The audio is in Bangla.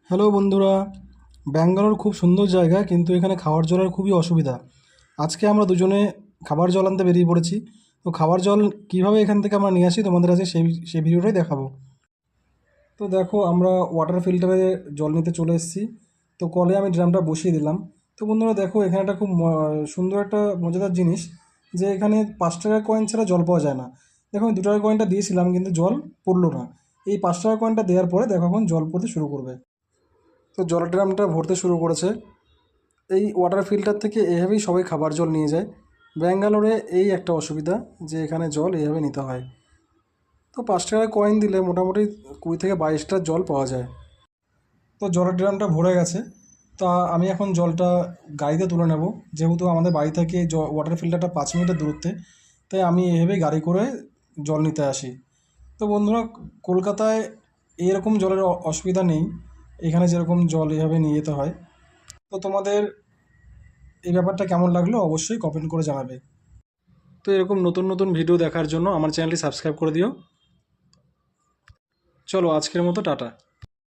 হ্যালো বন্ধুরা, ব্যাঙ্গালোর খুব সুন্দর জায়গা, কিন্তু এখানে খাওয়ার জলের খুবই অসুবিধা। আজকে আমরা দুজনে খাবার জল আনতে বেরিয়ে পড়েছি। তো খাবার জল কীভাবে এখান থেকে আমরা নিয়ে আসি তোমাদের কাছে সেই ভিডিওটাই দেখাবো। তো দেখো, আমরা ওয়াটার ফিল্টারে জল নিতে চলে এসেছি। তো কলে আমি ড্রামটা বসিয়ে দিলাম। তো বন্ধুরা দেখো, এখানে একটা খুব সুন্দর একটা মজাদার জিনিস, যে এখানে 5 টাকার কয়েন ছাড়া জল পাওয়া যায় না। দেখো, আমি 2 টাকার কয়েনটা দিয়েছিলাম কিন্তু জল পড়লো না। এই 5 টাকার কয়েনটা দেওয়ার পরে দেখো এখন জল পড়তে শুরু করবে। তো জলের ড্রামটা ভরতে শুরু করেছে। এই ওয়াটার ফিল্টার থেকে এভাবেই সবাই খাবার জল নিয়ে যায়। ব্যাঙ্গালোরে এই একটা অসুবিধা, যে এখানে জল এইভাবে নিতে হয়। তো 5 টাকার কয়েন দিলে মোটামুটি 20 থেকে 22 লিটার জল পাওয়া যায়। তো জলের ড্রামটা ভরে গেছে। তা আমি এখন জলটা গাড়িতে তুলে নেব। যেহেতু আমাদের বাড়ি থেকে ওয়াটার ফিল্টারটা 5 মিনিটের দূরত্বে, তাই আমি এভাবেই গাড়ি করে জল নিতে আসি। তো বন্ধুরা, কলকাতায় এরকম জলের অসুবিধা নেই। এখানে যেরকম জল এভাবে নিয়ে যেতে হয়। তো তোমাদের এই ব্যাপারটা কেমন লাগলো অবশ্যই কমেন্ট করে জানাবে। তো এরকম নতুন নতুন ভিডিও দেখার জন্য আমার চ্যানেলটি সাবস্ক্রাইব করে দিও। চলো, আজকের মতো টাটা।